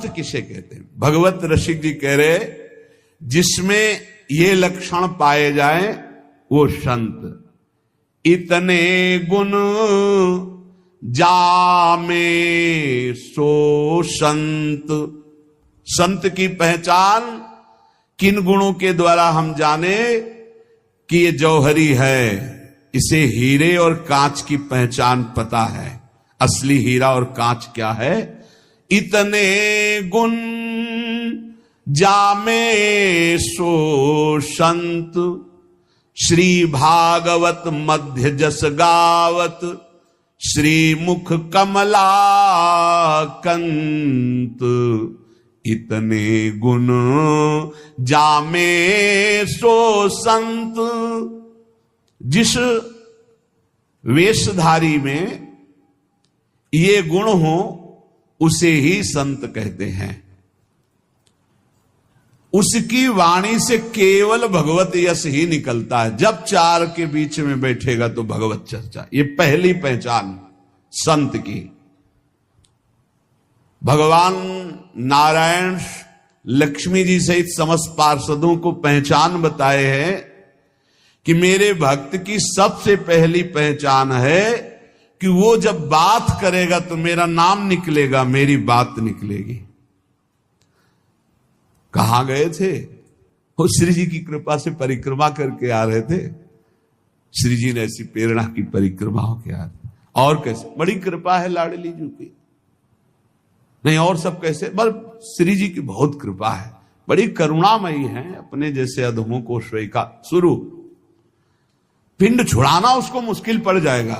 संत किसे कहते हैं? भगवत रसिक जी कह रहे जिसमें ये लक्षण पाए जाए वो संत। इतने गुण जामे सो संत। संत की पहचान किन गुणों के द्वारा हम जाने कि ये जौहरी है, इसे हीरे और कांच की पहचान पता है। असली हीरा और कांच क्या है? इतने गुण जामे सो संत। श्री भागवत मध्य जस गावत, श्री मुख कमला कंत। इतने गुण जामे सो संत। जिस वेशधारी में ये गुण हो उसे ही संत कहते हैं। उसकी वाणी से केवल भगवत यश ही निकलता है। जब चार के बीच में बैठेगा तो भगवत चर्चा, ये पहली पहचान संत की। भगवान नारायण लक्ष्मी जी सहित समस्त पार्षदों को पहचान बताए हैं कि मेरे भक्त की सबसे पहली पहचान है कि वो जब बात करेगा तो मेरा नाम निकलेगा, मेरी बात निकलेगी। कहां गए थे? वो श्री जी की कृपा से परिक्रमा करके आ रहे थे। श्री जी ने ऐसी प्रेरणा की परिक्रमा होके आ रहे। और कैसे? बड़ी कृपा है लाडली जी की। नहीं और सब कैसे? बस श्री जी की बहुत कृपा है, बड़ी करुणामयी है। अपने जैसे अधमों को स्वीका शुरू पिंड छुड़ाना उसको मुश्किल पड़ जाएगा।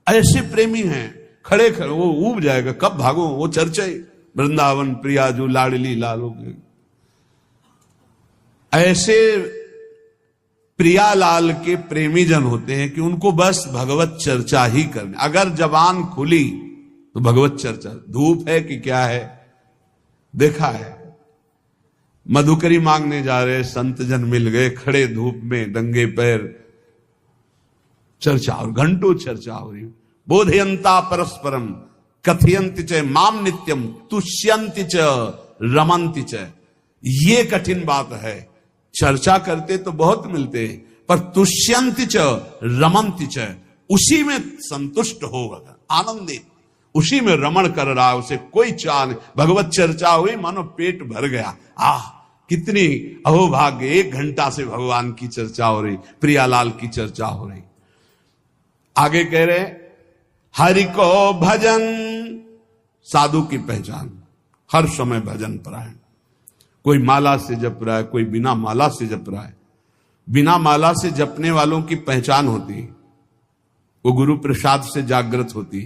ऐसे प्रेमी हैं, खड़े खड़े वो ऊब जाएगा, कब भागो। वो चर्चा वृंदावन प्रियाजू लाडली लालो के ऐसे प्रियालाल के प्रेमी जन होते हैं कि उनको बस भगवत चर्चा ही करनी। अगर जबान खुली तो भगवत चर्चा। धूप है कि क्या है? देखा है, मधुकरी मांगने जा रहे संत जन मिल गए, खड़े धूप में नंगे पैर, चर्चा और घंटों चर्चा हो रही। बोधयंता परस्परम कथयंति च माम नित्यम तुष्यंति च रमंति च। ये कठिन बात है। चर्चा करते तो बहुत मिलते हैं, पर तुष्यंति च रमंति च, उसी में संतुष्ट होगा, आनंदित, उसी में रमण कर रहा है, उसे कोई चाह नहीं। भगवत चर्चा हुई मानो पेट भर गया। कितनी अहोभाग्य, 1 घंटा से भगवान की चर्चा हो रही, प्रियालाल की चर्चा हो रही। आगे कह रहे हरि को भजन। साधु की पहचान हर समय भजन परायण। कोई माला से जप रहा है, कोई बिना माला से जप रहा है। बिना माला से जपने वालों की पहचान होती, वो गुरु प्रसाद से जागृत होती।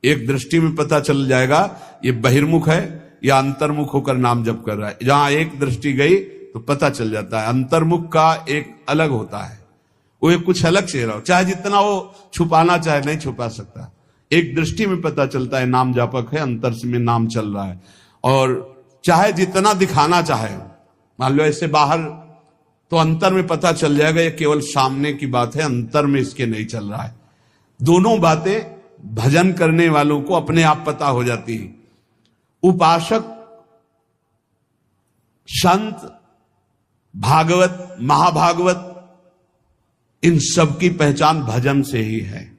एक दृष्टि में पता चल जाएगा ये बहिर्मुख है या अंतर्मुख होकर नाम जप कर रहा है। जहां एक दृष्टि गई तो पता चल जाता है। अंतर्मुख का एक अलग होता है, वो एक कुछ अलग चेहरा हो, चाहे जितना वो छुपाना चाहे नहीं छुपा सकता। एक दृष्टि में पता चलता है नाम जापक है, अंतर में नाम चल रहा है। और चाहे जितना दिखाना चाहे, मान लो ऐसे बाहर, तो अंतर में पता चल जाएगा ये केवल सामने की बात है, अंतर में इसके नहीं चल रहा है। दोनों बातें भजन करने वालों को अपने आप पता हो जाती है। उपासक, संत, भागवत, महाभागवत, इन सब की पहचान भजन से ही है।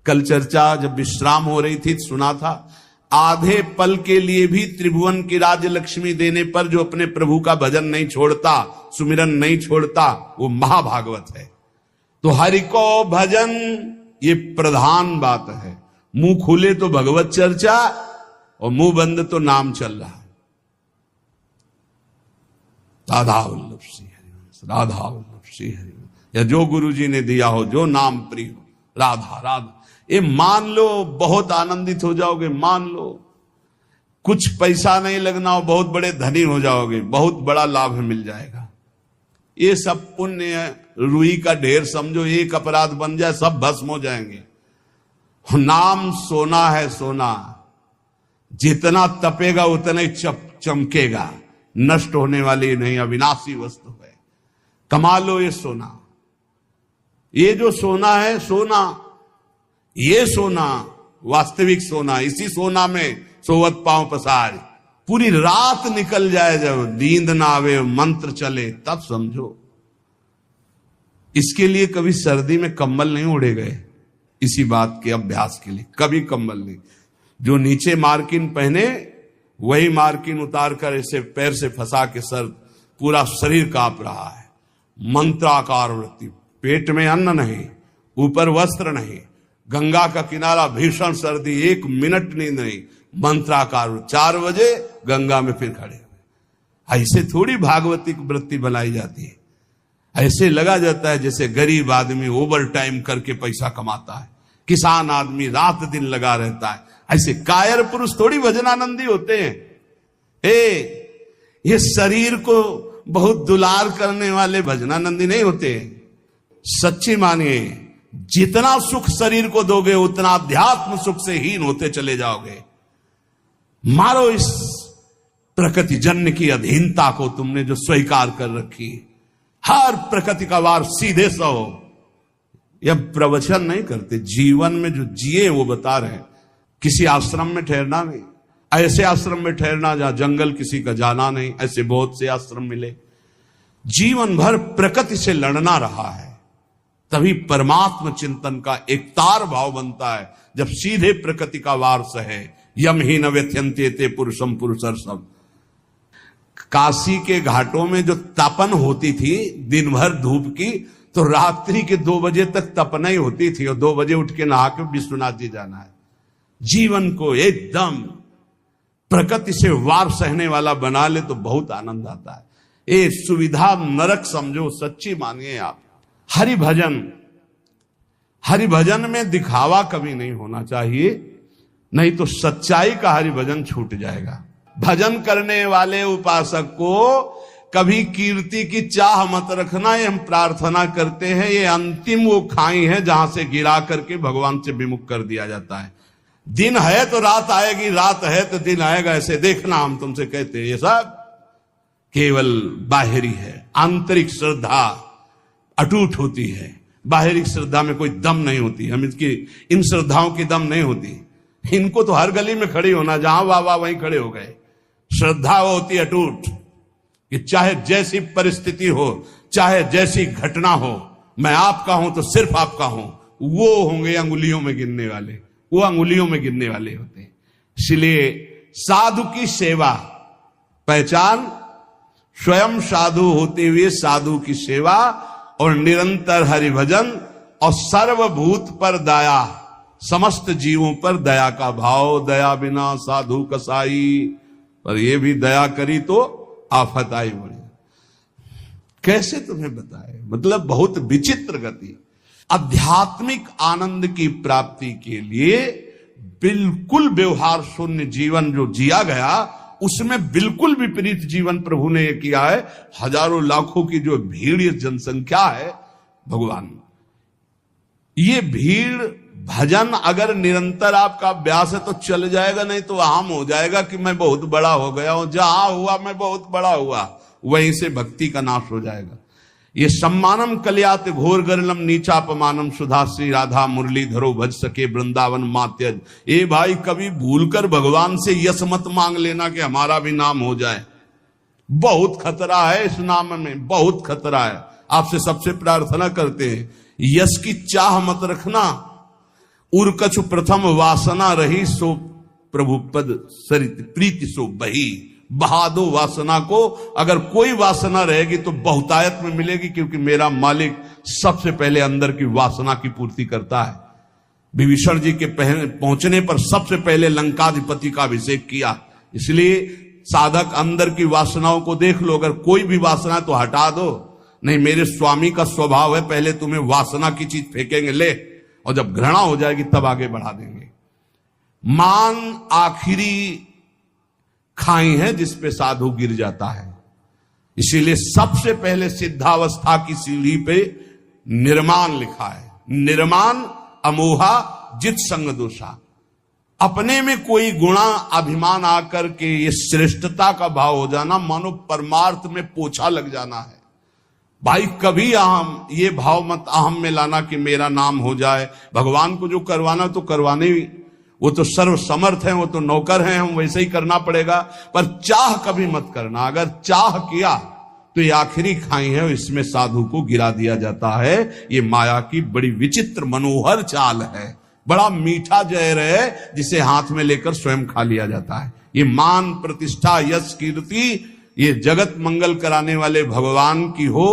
कल चर्चा जब विश्राम हो रही थी सुना था, आधे पल के लिए भी त्रिभुवन की राज्य लक्ष्मी देने पर जो अपने प्रभु का भजन नहीं छोड़ता, सुमिरन नहीं छोड़ता, वो महाभागवत है। तो हरि को भजन ये प्रधान बात है। मुंह खुले तो भगवत चर्चा और मुंह बंद तो नाम चल रहा है। राधा वल्लभ श्री हरिवंश, राधा वल्लभ श्री हरिवंश, या जो गुरु जी ने दिया हो, जो नाम प्रिय हो, राधा राधा। ये मान लो, बहुत आनंदित हो जाओगे। मान लो कुछ पैसा नहीं लगना हो, बहुत बड़े धनी हो जाओगे, बहुत बड़ा लाभ मिल जाएगा। ये सब पुण्य रुई का ढेर समझो, एक अपराध बन जाए सब भस्म हो जाएंगे। नाम सोना है, सोना जितना तपेगा उतना ही चमकेगा, नष्ट होने वाली नहीं, अविनाशी वस्तु है। कमा लो ये सोना। ये जो सोना है, सोना, ये सोना वास्तविक सोना, इसी सोना में सोवत पांव पसार, पूरी रात निकल जाए, जब नींद ना आवे, मंत्र चले, तब समझो। इसके लिए कभी सर्दी में कंबल नहीं ओढ़े गए, इसी बात के अभ्यास के लिए कभी कंबल नहीं। जो नीचे मार्किन पहने वही मार्किन उतार कर ऐसे पैर से फंसा के सर पूरा शरीर कांप रहा है। मंत्राकार वृत्ति, पेट में अन्न नहीं, ऊपर वस्त्र नहीं, गंगा का किनारा, भीषण सर्दी, 1 मिनट नींद नहीं, मंत्राकार। 4 बजे गंगा में फिर खड़े हुए। ऐसे थोड़ी भागवती की वृत्ति बनाई जाती है। ऐसे लगा जाता है जैसे गरीब आदमी ओवर टाइम करके पैसा कमाता है, किसान आदमी रात दिन लगा रहता है। ऐसे कायर पुरुष थोड़ी भजनानंदी होते हैं। ये शरीर को बहुत दुलार करने वाले भजनानंदी नहीं होते। सच्ची मानिए, जितना सुख शरीर को दोगे उतना अध्यात्म सुख से हीन होते चले जाओगे। मारो इस प्रकृति जन्य की अधीनता को, तुमने जो स्वीकार कर रखी। हर प्रकृति का वार सीधे सहो। यह प्रवचन नहीं करते, जीवन में जो जिए वो बता रहे हैं। किसी आश्रम में ठहरना नहीं, ऐसे आश्रम में ठहरना जहां जंगल किसी का जाना नहीं, ऐसे बहुत से आश्रम मिले। जीवन भर प्रकृति से लड़ना रहा है, तभी परमात्म चिंतन का एक तार भाव बनता है। जब सीधे प्रकृति का वार सहे, यम ही न व्यथ्यन्ते ते पुरुषम पुरुषर्षम। काशी के घाटों में जो तपन होती थी दिन भर धूप की, तो रात्रि के 2 बजे तक तपना ही होती थी, और 2 बजे उठ के नहा के विश्वनाथ जी जाना है। जीवन को एकदम प्रकृति से वार सहने वाला बना ले तो बहुत आनंद आता है। ये सुविधा नरक समझो, सच्ची मानिए आप। हरि भजन में दिखावा कभी नहीं होना चाहिए, नहीं तो सच्चाई का हरि भजन छूट जाएगा। भजन करने वाले उपासक को कभी कीर्ति की चाह मत रखना, ये हम प्रार्थना करते हैं। ये अंतिम वो खाई है जहां से गिरा करके भगवान से विमुख कर दिया जाता है। दिन है तो रात आएगी, रात है तो दिन आएगा, ऐसे देखना हम तुमसे कहते हैं। ये सब केवल बाहरी है। आंतरिक श्रद्धा अटूट होती है, बाहरी श्रद्धा में कोई दम नहीं होती। हम इन श्रद्धाओं की दम नहीं होती। इनको तो हर गली में खड़ी होना, जहां वाह वहीं खड़े हो गए। श्रद्धा वो होती है अटूट, कि चाहे जैसी परिस्थिति हो, चाहे जैसी घटना हो, मैं आपका हूं तो सिर्फ आपका हूं। वो होंगे अंगुलियों में गिनने वाले, वो अंगुलियों में गिनने वाले होते हैं। इसलिए साधु की सेवा पहचान, स्वयं साधु होते हुए साधु की सेवा, और निरंतर हरिभजन, और सर्वभूत पर दया, समस्त जीवों पर दया का भाव। दया बिना साधु कसाई, पर ये भी दया करी तो आफत आई बड़ी। कैसे तुम्हें बताए, मतलब बहुत विचित्र गति। आध्यात्मिक आनंद की प्राप्ति के लिए बिल्कुल व्यवहार शून्य जीवन जो जिया गया, उसमें बिल्कुल विपरीत जीवन प्रभु ने किया है। हजारों लाखों की जो भीड़, ये जनसंख्या है भगवान, ये भीड़ भजन अगर निरंतर आपका अभ्यास है तो चल जाएगा, नहीं तो आम हो जाएगा कि मैं बहुत बड़ा हो गया हूं। जहां हुआ मैं बहुत बड़ा हुआ, वहीं से भक्ति का नाश हो जाएगा। ये सम्मानम कल्यात घोर गरलम नीचापमानम सुधा श्री राधा मुरली धरो भज सके वृंदावन मात्यज। ए भाई, कभी भूलकर भगवान से यश मत मांग लेना कि हमारा भी नाम हो जाए। बहुत खतरा है इस नाम में, बहुत खतरा है। आपसे सबसे प्रार्थना करते हैं, यश की चाह मत रखना। उर्कछु प्रथम वासना रही, सो प्रभु पद सरित प्रीति सो बही। बहा दो वासना को। अगर कोई वासना रहेगी तो बहुतायत में मिलेगी, क्योंकि मेरा मालिक सबसे पहले अंदर की वासना की पूर्ति करता है। विभीषण जी के पहुंचने पर सबसे पहले लंकाधिपति का अभिषेक किया। इसलिए साधक अंदर की वासनाओं को देख लो। अगर कोई भी वासना तो हटा दो। नहीं, मेरे स्वामी का स्वभाव है, पहले तुम्हें वासना की चीज फेंकेंगे, ले, और जब घृणा हो जाएगी तब आगे बढ़ा देंगे। मान आखिरी खाई है जिस पे साधु गिर जाता है। इसीलिए सबसे पहले सिद्धावस्था की सीढ़ी पे निर्माण लिखा है। निर्माण अमोहा जित संग दोषा। अपने में कोई गुणा अभिमान आकर के ये श्रेष्ठता का भाव हो जाना, मानो परमार्थ में पोछा लग जाना है। भाई कभी अहम, ये भाव मत अहम में लाना कि मेरा नाम हो जाए। भगवान को जो करवाना तो करवाने, वो तो सर्व समर्थ हैं, वो तो नौकर हैं, हम वैसे ही करना पड़ेगा। पर चाह कभी मत करना। अगर चाह किया तो ये आखिरी खाई है, इसमें साधु को गिरा दिया जाता है। ये माया की बड़ी विचित्र मनोहर चाल है, बड़ा मीठा जहर है, जिसे हाथ में लेकर स्वयं खा लिया जाता है। ये मान प्रतिष्ठा यश कीर्ति ये जगत मंगल कराने वाले भगवान की हो,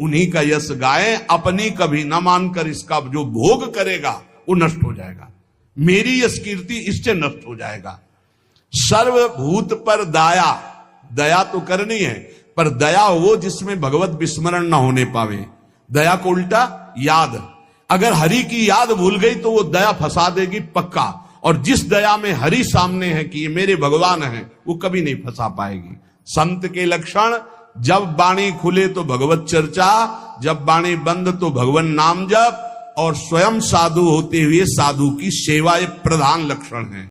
उन्हीं का यश गाए, अपनी कभी न मानकर इसका जो भोग करेगा वो नष्ट हो जाएगा। मेरी यश कीर्ति इससे नष्ट हो जाएगा। सर्वभूत पर दया, दया तो करनी है, पर दया वो जिसमें भगवत विस्मरण ना होने पावे। दया को उल्टा याद, अगर हरि की याद भूल गई तो वो दया फंसा देगी पक्का। और जिस दया में हरि सामने है कि ये मेरे भगवान हैं, वो कभी नहीं फंसा पाएगी। संत के लक्षण, जब वाणी खुले तो भगवत चर्चा, जब वाणी बंद तो भगवान नाम जप, और स्वयं साधु होते हुए साधु की सेवा, ये प्रधान लक्षण है।